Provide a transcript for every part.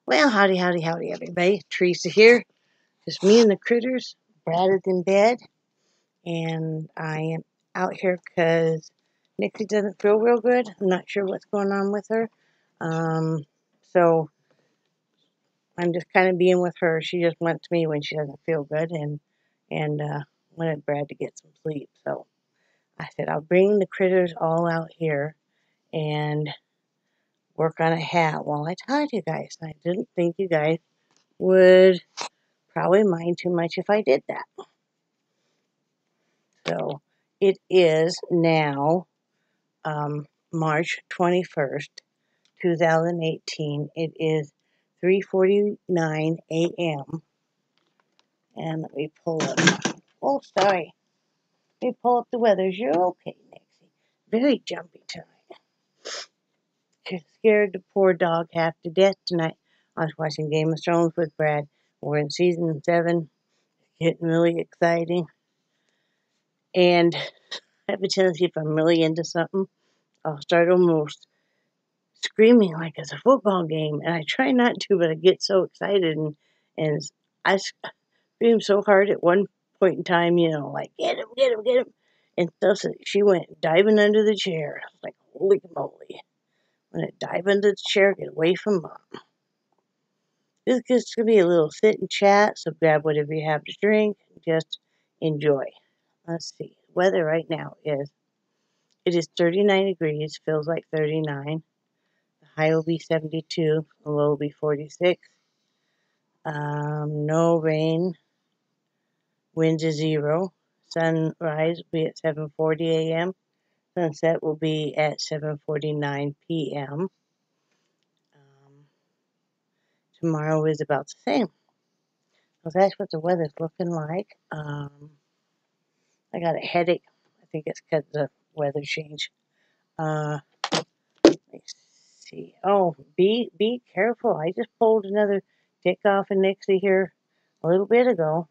Well, howdy, howdy, howdy, everybody. Teresa here. Just me and the critters. Brad is in bed, and I am out here because Nixie doesn't feel real good. I'm not sure what's going on with her. So I'm just kind of being with her. She just wants me when she doesn't feel good, and wanted Brad to get some sleep. So I said I'll bring the critters all out here and work on a hat while I talk to you guys. I didn't think you guys would probably mind too much if I did that. So it is now March 21st, 2018. It is 3:49 a.m. And let me pull up. Oh, sorry. Let me pull up the weather. You're okay, Nixie. Very jumpy tonight. She scared the poor dog half to death tonight. I was watching Game of Thrones with Brad. We're in season 7. Getting really exciting. And I have a tendency, if I'm really into something, I'll start almost screaming like it's a football game. And I try not to, but I get so excited. And I screamed so hard at one point in time, like, get him, get him, get him. And stuff. So she went diving under the chair. I was like, holy moly. When it dive under the chair, get away from Mom. This is just going to be a little sit and chat. So grab whatever you have to drink. And just enjoy. Let's see. Weather right now it is 39 degrees, feels like 39. The high will be 72, the low will be 46. No rain, winds is 0. Sunrise will be at 7:40 a.m. Sunset will be at 7:49 p.m. Tomorrow is about the same. So that's what the weather's looking like. I got a headache. I think it's because of the weather change. Let me see. Oh, be careful. I just pulled another tick off of Nixie here a little bit ago.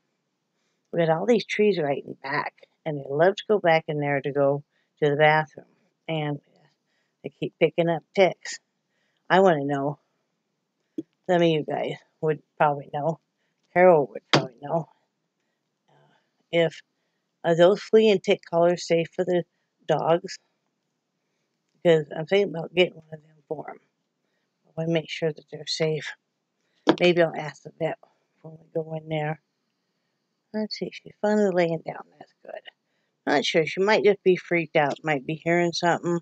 We got all these trees right in back, and they love to go back in there to go to the bathroom, and they keep picking up ticks. I want to know. Some of you guys would probably know. Carol would probably know. If are those flea and tick collars safe for the dogs? Because I'm thinking about getting one of them for them. I want to make sure that they're safe. Maybe I'll ask the vet when we go in there. Let's see, she's finally laying down. That's good. Not sure. She might just be freaked out. Might be hearing something.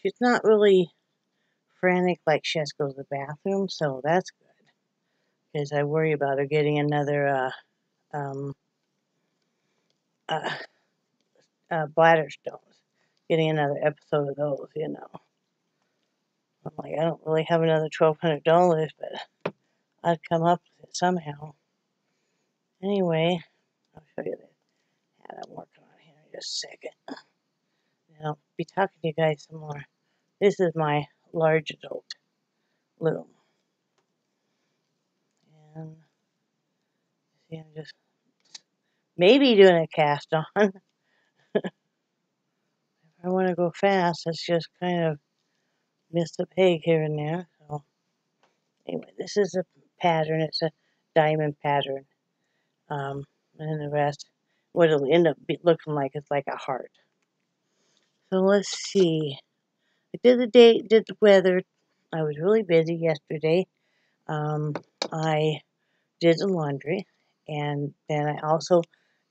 She's not really frantic like she has to go to the bathroom, so that's good. Because I worry about her getting another bladder stones. Getting another episode of those, I'm like, I don't really have another $1,200, but I'd come up with it somehow. Anyway, I'll show you this hat I'm working on here in just a second. And I'll be talking to you guys some more. This is my large adult loom. And see, I'm just maybe doing a cast on. If I want to go fast, let's just kind of miss the peg here and there. So anyway, this is a pattern. It's a diamond pattern. And then the rest, what it'll end up looking like is like a heart. So let's see. I did the date, did the weather. I was really busy yesterday. I did the laundry, and then I also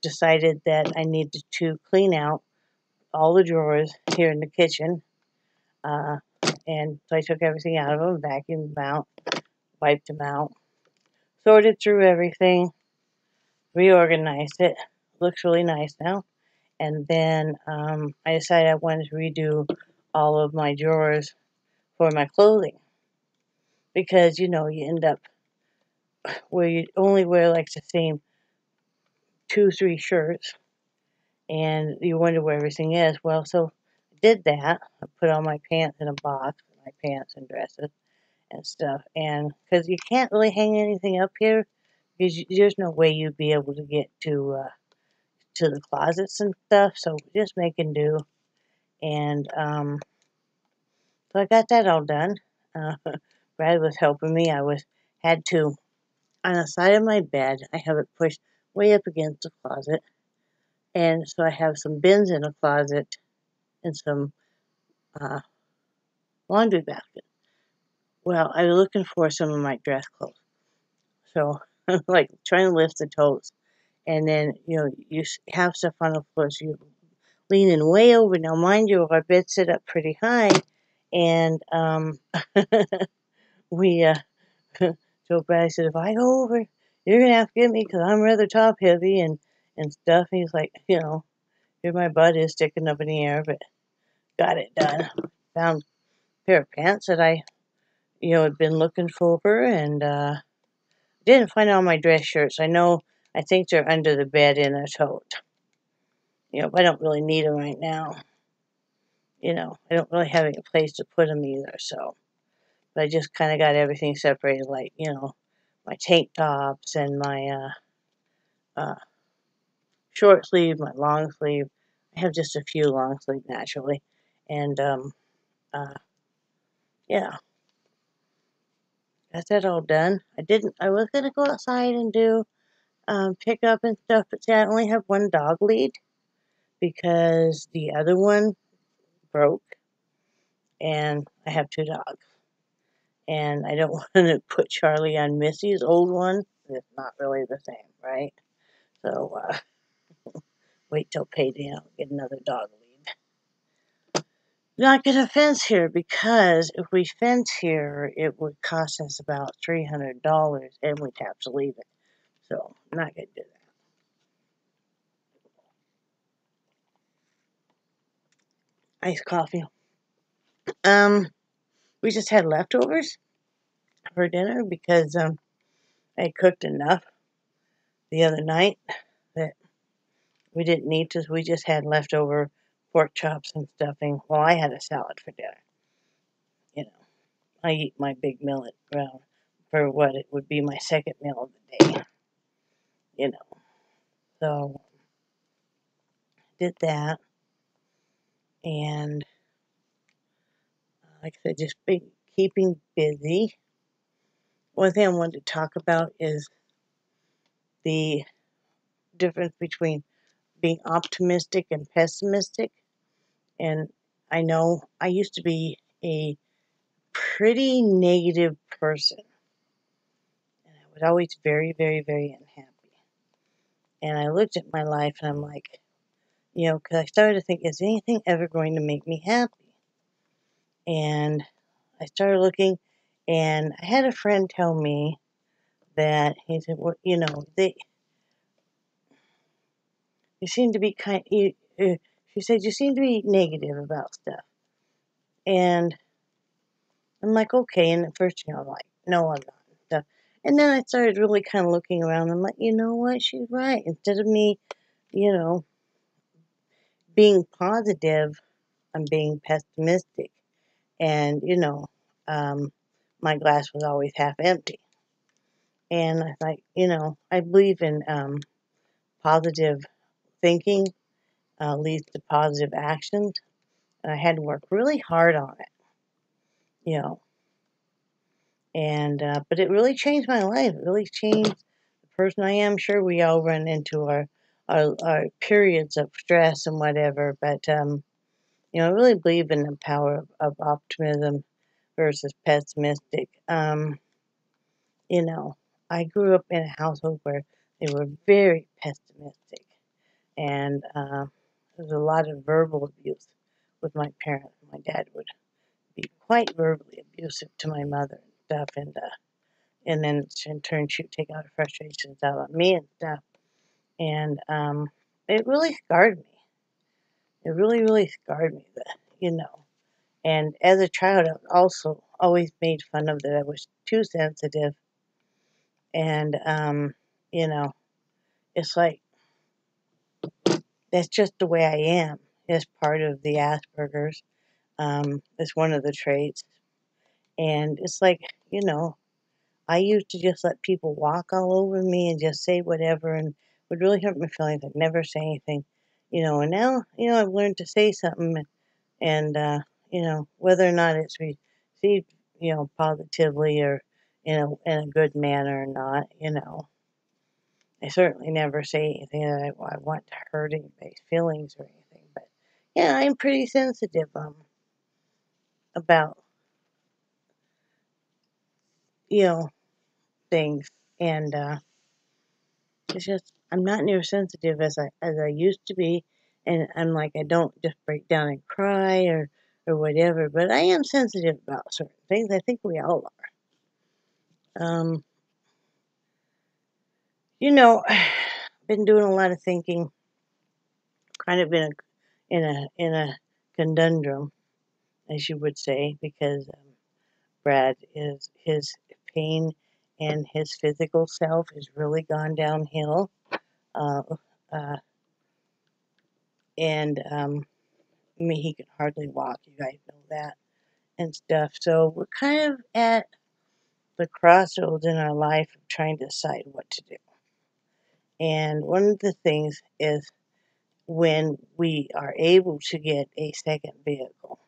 decided that I needed to clean out all the drawers here in the kitchen. And so I took everything out of them, vacuumed them out, wiped them out, sorted through everything, reorganized it. Looks really nice now. And then I decided I wanted to redo all of my drawers for my clothing. Because, you end up where you only wear like the same 2-3 shirts. And you wonder where everything is. Well, so I did that. I put all my pants in a box, my pants and dresses and stuff. And because you can't really hang anything up here, because there's no way you'd be able to get to the closets and stuff. So just making do. And so I got that all done. Brad was helping me. I was had to, on the side of my bed, I have it pushed way up against the closet. And so I have some bins in the closet and some laundry basket. Well, I was looking for some of my dress clothes. So I'm like trying to lift the totes. And then, you have stuff on the floor, so you're leaning way over. Now, mind you, our bed sit up pretty high. And we, so Brad said, if I go over, you're going to have to get me because I'm rather top heavy and stuff. And he's like, here my butt is sticking up in the air, but got it done. Found a pair of pants that I, had been looking for, and didn't find all my dress shirts. I think they're under the bed in a tote. But I don't really need them right now. I don't really have any place to put them either, so. But I just kind of got everything separated, like, my tank tops and my short sleeve, my long sleeve. I have just a few long sleeve naturally. And, yeah. Got that all done. I was going to go outside and do pick up and stuff, but see, I only have one dog lead because the other one broke, and I have 2 dogs. And I don't want to put Charlie on Missy's old one. It's not really the same, right? So, wait till payday, I'll get another dog lead. Not going to fence here because if we fence here, it would cost us about $300 and we'd have to leave it. So, I'm not going to do that. Iced coffee. We just had leftovers for dinner because I cooked enough the other night that we didn't need to. We just had leftover pork chops and stuffing. Well, I had a salad for dinner. I eat my big meal for what it would be my second meal of the day. So did that, and like I said, just keeping busy. One thing I wanted to talk about is the difference between being optimistic and pessimistic. And I know I used to be a pretty negative person. And I was always very, very, very unhappy. And I looked at my life and I'm like, because I started to think, is anything ever going to make me happy? And I started looking, and I had a friend tell me that he said, well, you seem to be she said, you seem to be negative about stuff. And I'm like, okay. And at first, I'm like, no, I'm not. And stuff. And then I started really kind of looking around. I'm like, you know what? She's right. Instead of me, being positive, I'm being pessimistic. And, my glass was always half empty. And I thought, I believe in positive thinking leads to positive actions. And I had to work really hard on it, And, but it really changed my life. It really changed the person I am. Sure, we all run into our periods of stress and whatever. But, I really believe in the power of optimism versus pessimistic. I grew up in a household where they were very pessimistic. And there was a lot of verbal abuse with my parents. My dad would be quite verbally abusive to my mother and stuff. And then in turn, she would take out her frustrations out on me and stuff. And it really scarred me. It really, really scarred me, And as a child, I also always made fun of that I was too sensitive. And, it's like, that's just the way I am. It's part of the Asperger's. It's one of the traits. And it's like, I used to just let people walk all over me and just say whatever and would really hurt my feelings. I'd never say anything, and now, I've learned to say something and, whether or not it's received, positively or in a good manner or not, I certainly never say anything that I want to hurt anybody's feelings or anything, but yeah, I'm pretty sensitive about things, and it's just I'm not near sensitive as I used to be, and I'm like I don't just break down and cry or whatever, but I am sensitive about certain things. I think we all are. Been doing a lot of thinking, kind of in a conundrum, as you would say, because Brad is his pain and his physical self has really gone downhill, uh, uh, and I mean he can hardly walk. You guys know that and stuff. So we're kind of at the crossroads in our life of trying to decide what to do. And one of the things is when we are able to get a second vehicle.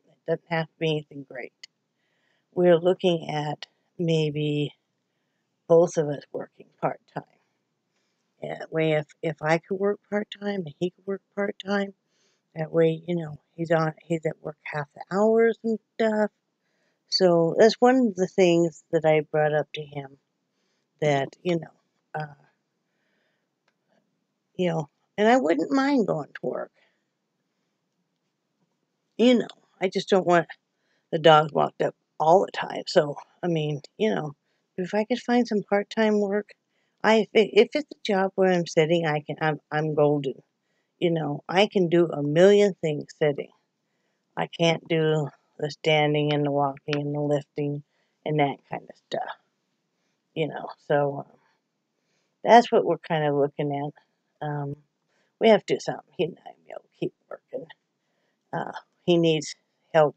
It doesn't have to be anything great. We're looking at maybe both of us working part-time. That way, if I could work part-time and he could work part-time, that way, he's at work half the hours and stuff. So that's one of the things that I brought up to him that, uh, and I wouldn't mind going to work. I just don't want the dogs walked up all the time. So, I mean, if I could find some part-time work, if it's a job where I'm sitting, I'm golden. I can do a million things sitting. I can't do the standing and the walking and the lifting and that kind of stuff. So that's what we're kind of looking at. We have to do something. He's not going to be able to keep working. He needs help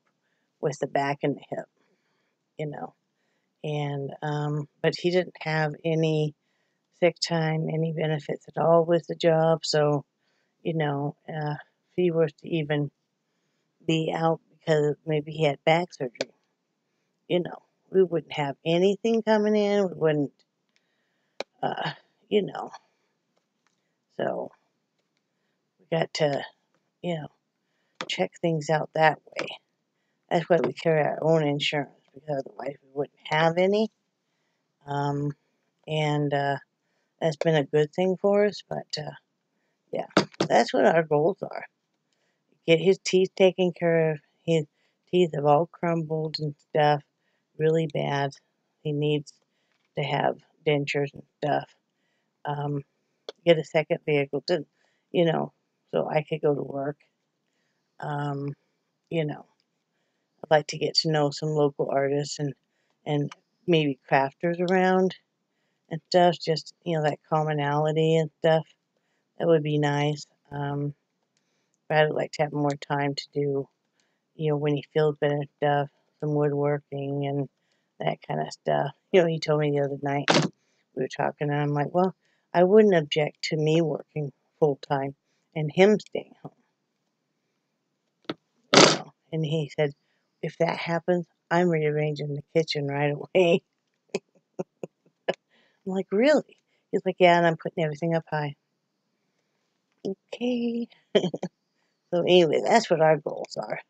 with the back and the hip, and but he didn't have any sick time, any benefits at all with the job. So, if he was to even be out because maybe he had back surgery, we wouldn't have anything coming in. We wouldn't, uh, you know, so we got to, check things out that way. That's why we carry our own insurance, because otherwise we wouldn't have any. And that's been a good thing for us, but yeah, that's what our goals are. Get his teeth taken care of. His teeth have all crumbled and stuff, really bad. He needs to have dentures and stuff. Get a second vehicle so I could go to work. I'd like to get to know some local artists and maybe crafters around and stuff. Just that commonality and stuff. That would be nice. But I'd like to have more time to do, when he feels better and stuff, some woodworking and that kind of stuff. He told me the other night, we were talking, and I'm like, well, I wouldn't object to me working full time and him staying home. And he said, if that happens, I'm rearranging the kitchen right away. I'm like, really? He's like, yeah, and I'm putting everything up high. Okay. So anyway, that's what our goals are.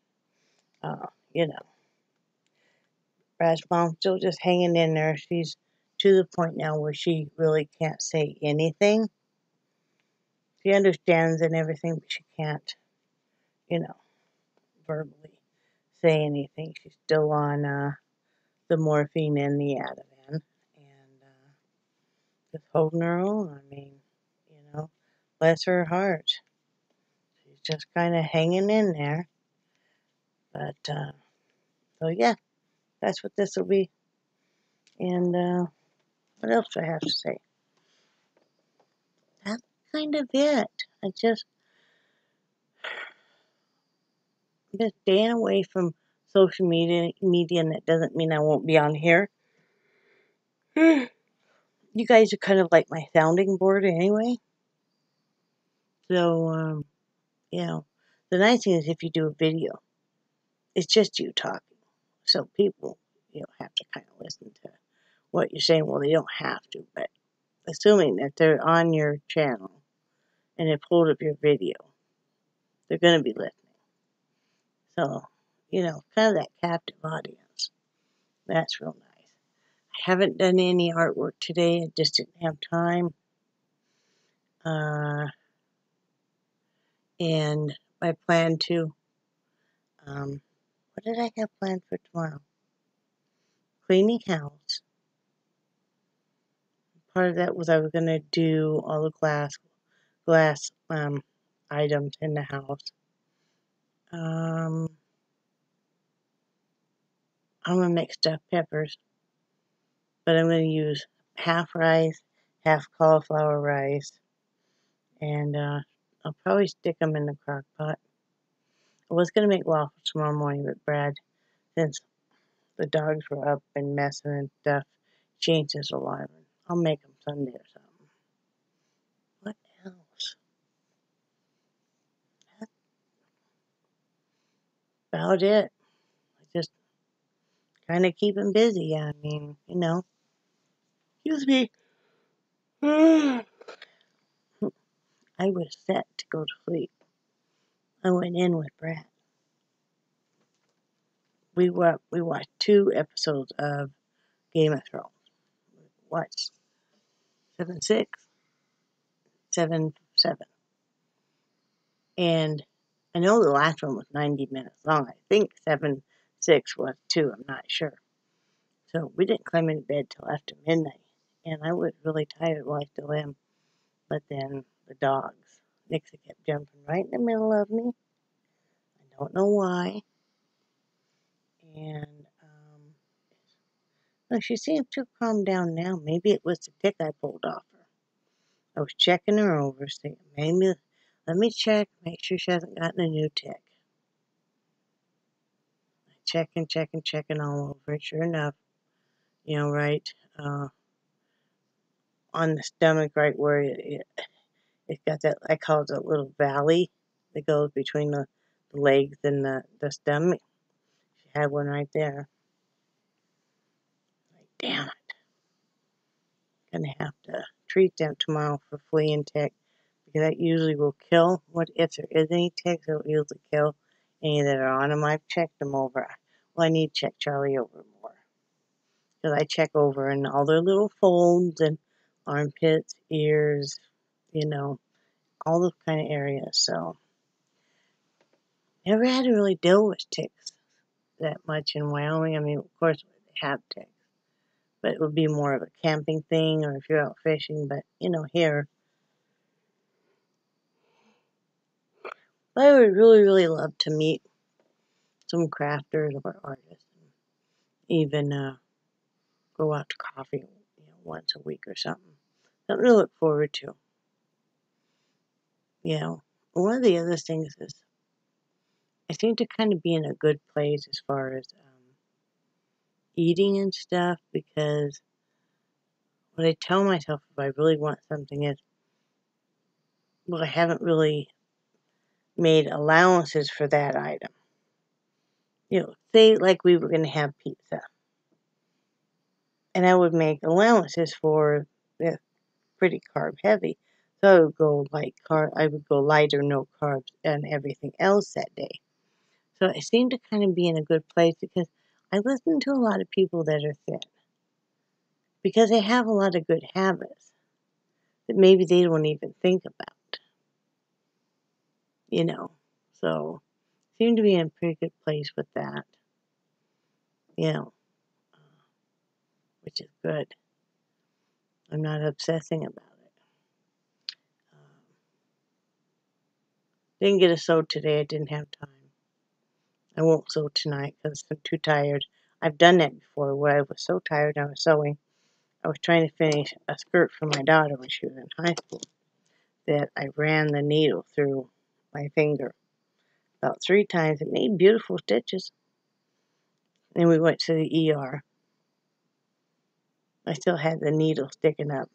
Brad's mom's still just hanging in there. She's to the point now where she really can't say anything. She understands and everything, but she can't, verbally say anything. She's still on the morphine and the Ativan, and just holding her own. I mean, bless her heart. She's just kind of hanging in there. But so yeah, that's what this will be. And what else do I have to say? That's kind of it. I just staying away from social media, and that doesn't mean I won't be on here. You guys are kind of like my sounding board anyway. So, the nice thing is if you do a video, it's just you talking. So people, have to kind of listen to what you're saying. Well, they don't have to, but assuming that they're on your channel and they pulled up your video, they're going to be listening. So, kind of that captive audience. That's real nice. I haven't done any artwork today. I just didn't have time. And I plan to, what did I have planned for tomorrow? Cleaning house. Part of that was I was going to do all the glass items in the house. I'm going to make stuffed peppers, but I'm going to use half rice, half cauliflower rice, and I'll probably stick them in the crock pot. I was going to make waffles tomorrow morning, but Brad, since the dogs were up and messing and stuff, changed his alarm. I'll make them Sunday or something. What else? That's about it. Just kind of keep him busy. I mean, excuse me. I was set to go to sleep. I went in with Brad. We watched 2 episodes of Game of Thrones. We watched 7-6, 7-7. And I know the last one was 90 minutes long. I think 7-6 was too. I'm not sure. So we didn't climb into bed till after midnight. And I was really tired while I still am. But then the dogs, Nixie kept jumping right in the middle of me. I don't know why. And she seems to have calmed down now. Maybe it was the tick I pulled off her. I was checking her over, saying, maybe, let me check, make sure she hasn't gotten a new tick. Checking all over. Sure enough, right on the stomach, right where it's got that, I call it a little valley that goes between the legs and the stomach. She had one right there. Like, damn it. Gonna have to treat them tomorrow for flea and tick, because that usually will kill. If there is any ticks, it will usually kill any that are on them. I've checked them over. Well, I need to check Charlie over more, because I check over in all their little folds and armpits, ears, all those kind of areas. So never had to really deal with ticks that much in Wyoming. I mean, of course they have ticks, but it would be more of a camping thing, or if you're out fishing. But here, I would really, really love to meet some crafters or artists, and even go out to coffee, once a week or something. Something to look forward to. One of the other things is I seem to kind of be in a good place as far as eating and stuff, because what I tell myself if I really want something is, well, I haven't really made allowances for that item. Say like we were going to have pizza, and I would make allowances for the pretty carb heavy. So I would go lighter, no carbs, and everything else that day. So I seem to kind of be in a good place, because I listen to a lot of people that are thin, because they have a lot of good habits that maybe they don't even think about. So seem to be in a pretty good place with that. Which is good. I'm not obsessing about it. Didn't get a sew today. I didn't have time. I won't sew tonight because I'm too tired. I've done that before, where I was so tired I was sewing. I was trying to finish a skirt for my daughter when she was in high school, that I ran the needle through my finger about 3 times. It made beautiful stitches. Then we went to the ER. I still had the needle sticking up,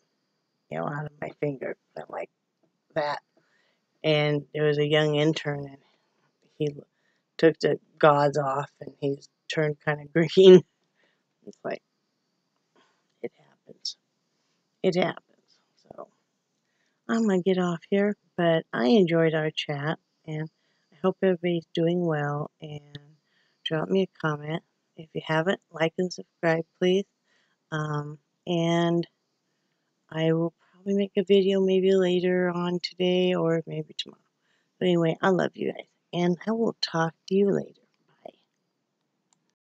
out of my finger, like that. And there was a young intern, and he took the gauze off, and he's turned kind of green. It's like, it happens. It happens. So I'm going to get off here, but I enjoyed our chat, and I hope everybody's doing well, and drop me a comment. If you haven't, like and subscribe, please. And I will probably make a video maybe later on today or maybe tomorrow. But anyway, I love you guys, and I will talk to you later.